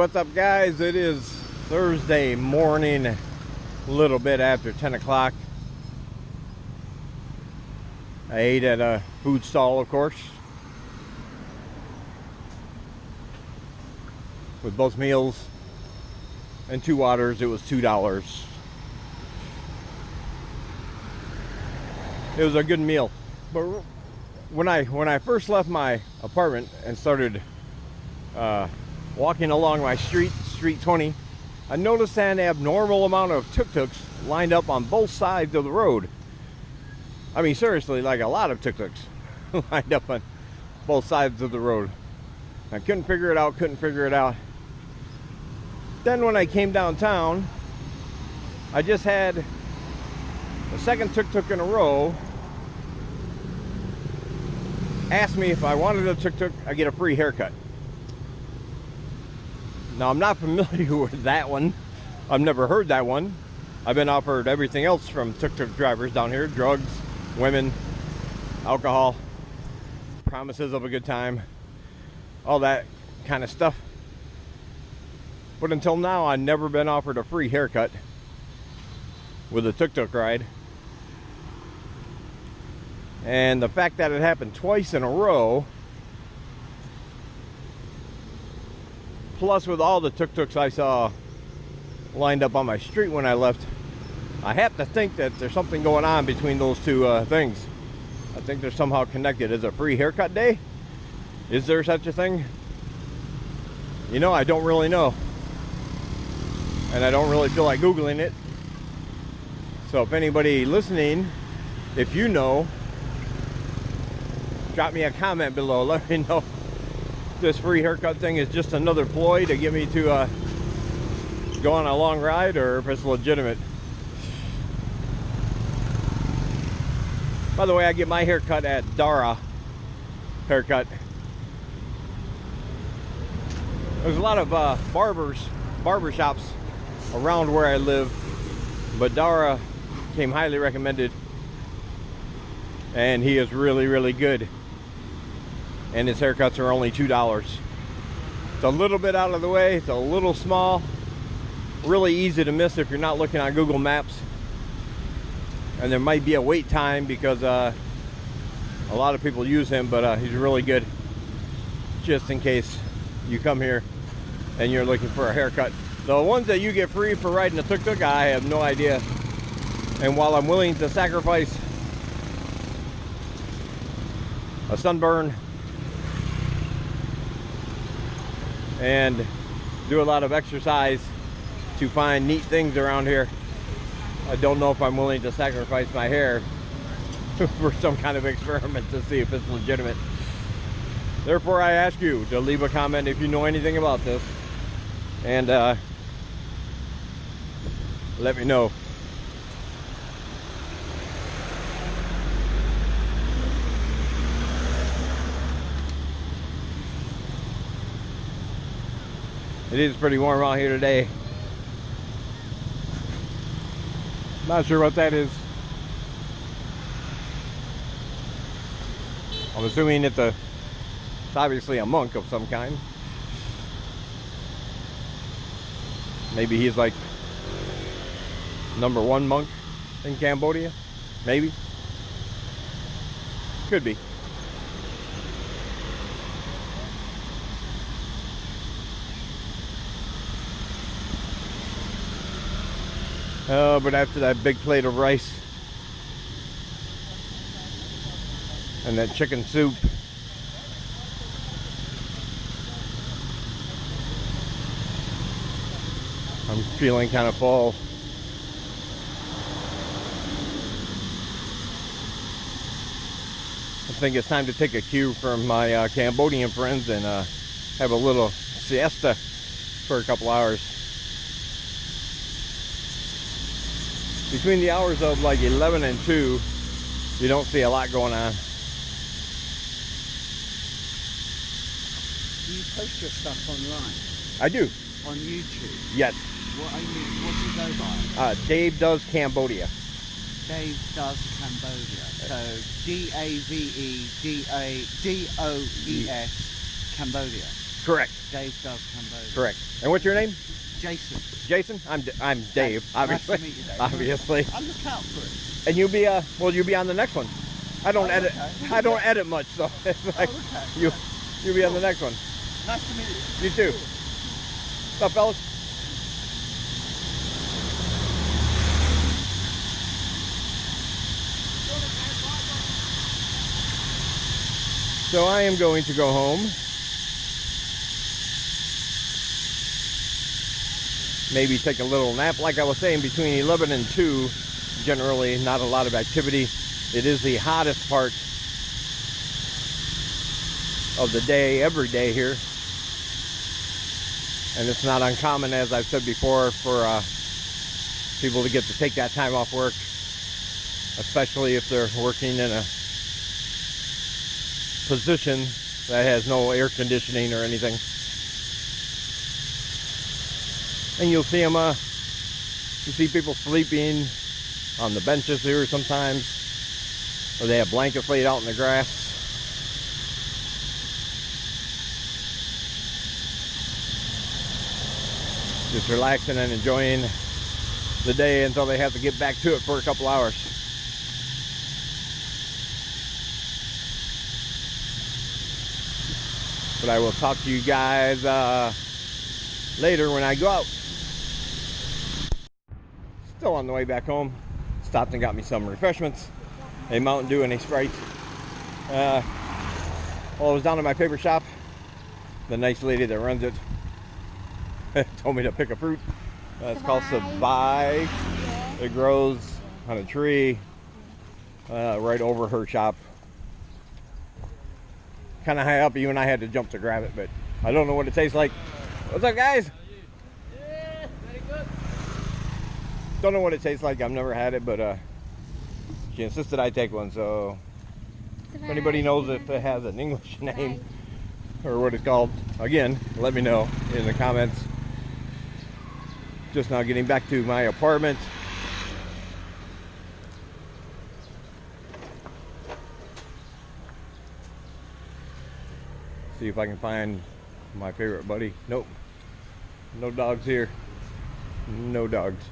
what's up, guys? It is Thursday morning, a little bit after 10 o'clock. I ate at a food stall, of course, with both meals and 2 waters. It was $2. It was a good meal. But when I first left my apartment and started walking along my street 20, I noticed an abnormal amount of tuk-tuks lined up on both sides of the road. I mean, seriously, like a lot of tuk-tuks lined up on both sides of the road. I couldn't figure it out. Then when I came downtown, I just had the second tuk-tuk in a row ask me if I wanted a tuk-tuk, I get a free haircut. Now, I'm not familiar with that one. I've never heard that one. I've been offered everything else from tuk-tuk drivers down here: drugs, women, alcohol, promises of a good time, all that kind of stuff. But until now, I've never been offered a free haircut with a tuk-tuk ride. And the fact that it happened twice in a row, plus with all the tuk-tuks I saw lined up on my street when I left, I have to think that there's something going on between those two things. I think they're somehow connected. Is it free haircut day? Is there such a thing? You know, I don't really know. And I don't really feel like Googling it. So if anybody listening, if you know, drop me a comment below. Let me know if this free haircut thing is just another ploy to get me to go on a long ride, or if it's legitimate. By the way, I get my haircut at Dara Haircut. There's a lot of barber shops around where I live, but Dara came highly recommended, and he is really, really good. And his haircuts are only $2. It's a little bit out of the way. It's a little small. Really easy to miss if you're not looking on Google Maps. And there might be a wait time because a lot of people use him, but he's really good. Just in case you come here and you're looking for a haircut. The ones that you get free for riding a tuk-tuk, I have no idea. And while I'm willing to sacrifice a sunburn and do a lot of exercise to find neat things around here, I don't know if I'm willing to sacrifice my hair for some kind of experiment to see if it's legitimate. Therefore, I ask you to leave a comment if you know anything about this, and let me know. It is pretty warm out here today. Not sure what that is. I'm assuming it's obviously a monk of some kind. Maybe he's like #1 monk in Cambodia. Maybe. Could be. But after that big plate of rice and that chicken soup, I'm feeling kind of full. I think it's time to take a cue from my Cambodian friends and have a little siesta for a couple hours. Between the hours of like 11 and 2, you don't see a lot going on. Do you post your stuff online? I do. On YouTube? Yes. What do you go by? Dave Does Cambodia. Dave Does Cambodia. So DAVEDOES Cambodia. Correct. Dave does Cambodia. Correct. And what's your name? Jason. Jason? I'm Dave, obviously. Nice to meet you, Dave. Obviously. I'll look out for it. And you'll be you'll be on the next one. I don't edit. Okay. I don't edit much, so it's like Okay. you'll be on the next one. Nice to meet you. You too. What's up, fellas? So I am going to go home. Maybe take a little nap. Like I was saying, between 11 and 2, generally not a lot of activity. It is the hottest part of the day, every day here. And it's not uncommon, as I've said before, for people to get to take that time off work, especially if they're working in a position that has no air conditioning or anything. And you'll see them, you see people sleeping on the benches here sometimes, or they have blankets laid out in the grass. Just relaxing and enjoying the day until they have to get back to it for a couple hours. But I will talk to you guys later when I go out. Still on the way back home. Stopped and got me some refreshments. A Mountain Dew and a Sprite. Well, I was down at my favorite shop. The nice lady that runs it told me to pick a fruit. It's called Savai. It grows on a tree right over her shop. Kind of high up, even I had to jump to grab it, but I don't know what it tastes like. What's up, guys? Yeah, very good. Don't know what it tastes like. I've never had it, but she insisted I take one. So if anybody knows if it has an English name or what it's called, again, let me know in the comments. Just now getting back to my apartment. See if I can find my favorite buddy. Nope. No dogs here. No dogs.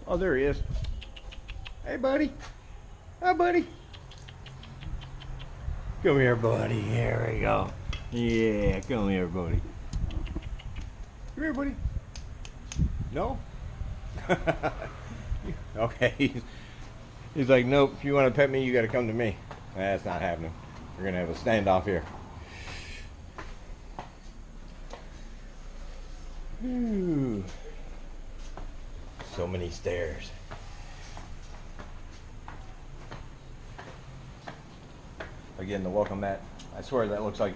Oh, there he is. Hey, buddy. Hi, buddy. Come here, buddy. Here we go. Yeah, come here, buddy. Come here, buddy. No? Okay. He's like, nope, if you want to pet me, you got to come to me. That's not happening. We're going to have a standoff here. Ooh. So many stairs. Again, the welcome mat. I swear that looks like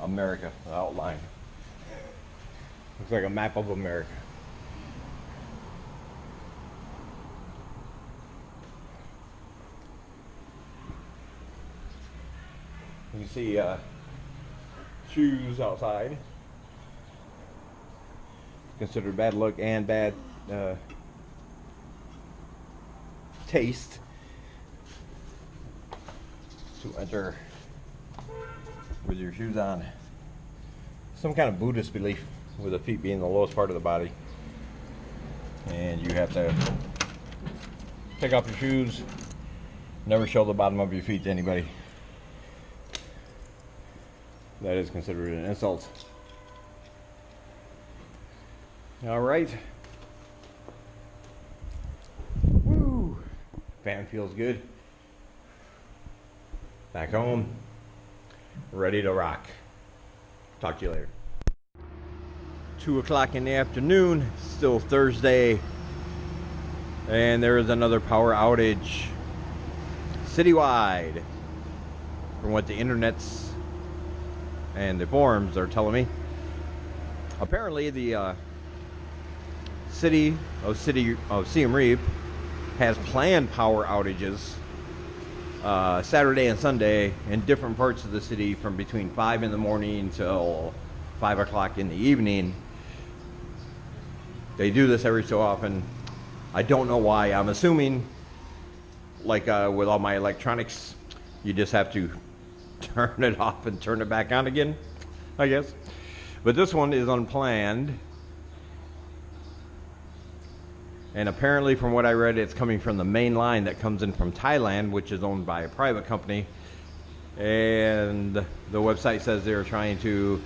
America, the outline. Looks like a map of America. You can see shoes outside. Considered bad luck and bad taste to enter with your shoes on. Some kind of Buddhist belief with the feet being the lowest part of the body, and you have to take off your shoes, never show the bottom of your feet to anybody. That is considered an insult. All right. Woo! Fan feels good. Back home, ready to rock. Talk to you later. 2 o'clock in the afternoon, still Thursday, and there is another power outage citywide from what the internets and the forums are telling me. Apparently the city of Siem Reap has planned power outages Saturday and Sunday in different parts of the city from between 5 in the morning till 5 o'clock in the evening. They do this every so often. I don't know why. I'm assuming, like with all my electronics, you just have to turn it off and turn it back on again, I guess. But this one is unplanned. And apparently from what I read, it's coming from the main line that comes in from Thailand, which is owned by a private company. And the website says they're trying to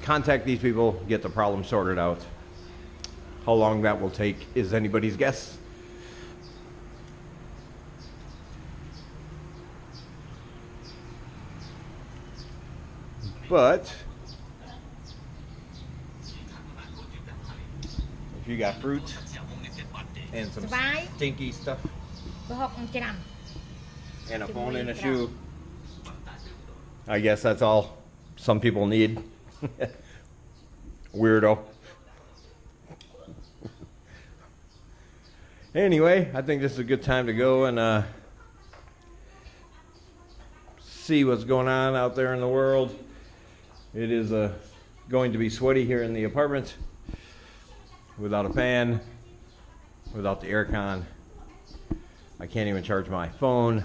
contact these people, get the problem sorted out. How long that will take is anybody's guess. But if you got fruit and some stinky stuff and a phone and a shoe, I guess that's all some people need. Weirdo. Anyway, I think this is a good time to go and see what's going on out there in the world. It is going to be sweaty here in the apartment without a fan, without the aircon. I can't even charge my phone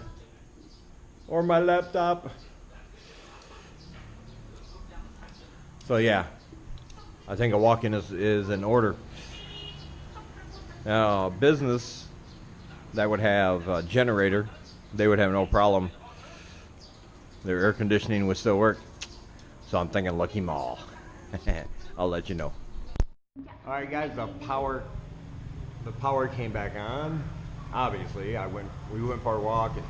or my laptop. So yeah, I think a walk-in is in order. Now, a business that would have a generator, they would have no problem. Their air conditioning would still work. So I'm thinking Lucky Mall. I'll let you know. All right, guys, the power came back on. Obviously, we went for a walk and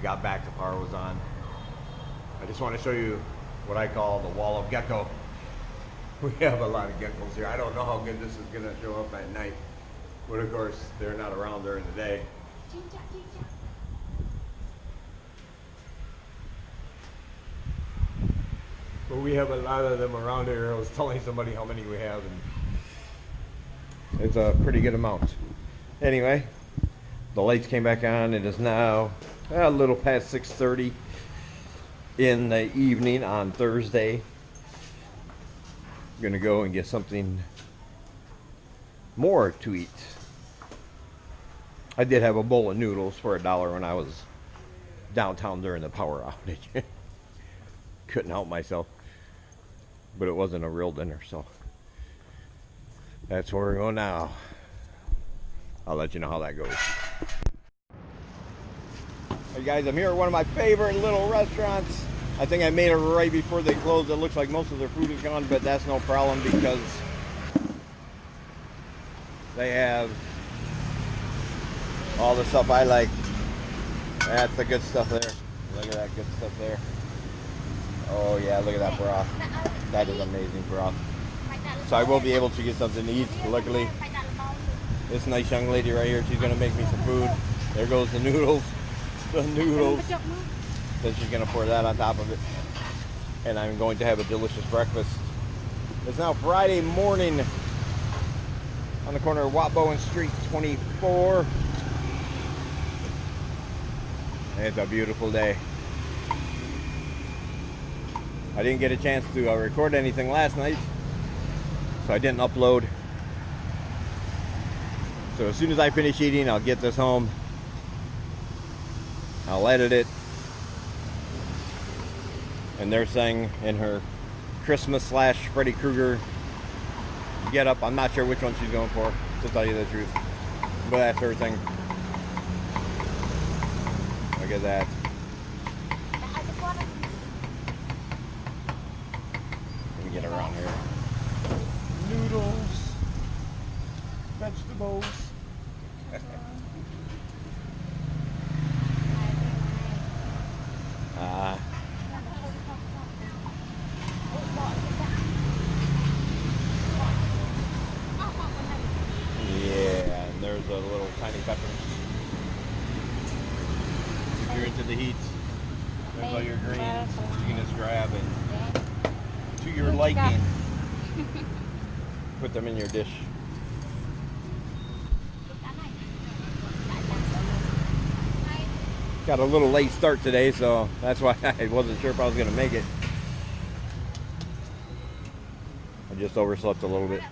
got back. The power was on. I just want to show you what I call the wall of gecko. We have a lot of geckos here. I don't know how good this is gonna show up at night, but of course they're not around during the day. But we have a lot of them around here. I was telling somebody how many we have, and it's a pretty good amount. Anyway, the lights came back on. It is now a little past 6:30 in the evening on Thursday. I'm gonna go and get something more to eat. I did have a bowl of noodles for $1 when I was downtown during the power outage. Couldn't help myself. But it wasn't a real dinner, so that's where we're going now. I'll let you know how that goes. Hey guys, I'm here at one of my favorite little restaurants. I think I made it right before they closed. It looks like most of their food is gone, but that's no problem because they have all the stuff I like. That's the good stuff there. Look at that good stuff there. Oh yeah, look at that broth. That is amazing broth. So I will be able to get something to eat. Luckily, this nice young lady right here, she's gonna make me some food. There goes the noodles. The noodles. Then she's gonna pour that on top of it. And I'm going to have a delicious breakfast. It's now Friday morning on the corner of Watbo and Street 24. It's a beautiful day. I didn't get a chance to record anything last night, so I didn't upload. So as soon as I finish eating, I'll get this home. I'll edit it. And they're saying in her Christmas / Freddy Krueger get up. I'm not sure which one she's going for, to tell you the truth. But that's her thing. Look at that. Let me get around here. Noodles. Vegetables. Yeah, and there's a little tiny peppers. If you're into the heat, there's all your greens. You can just grab and to your liking, put them in your dish. Got a little late start today, so that's why I wasn't sure if I was going to make it. I just overslept a little bit.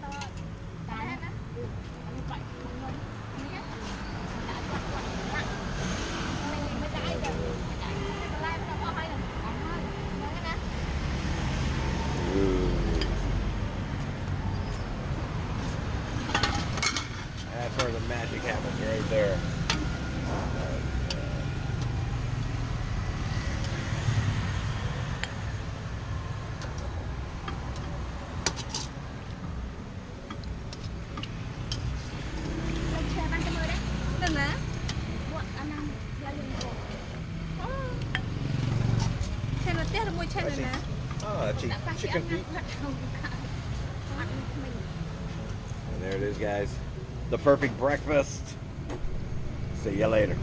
Big hamburger right there. Oh, chicken feet. And there it is, guys. The perfect breakfast. See you later.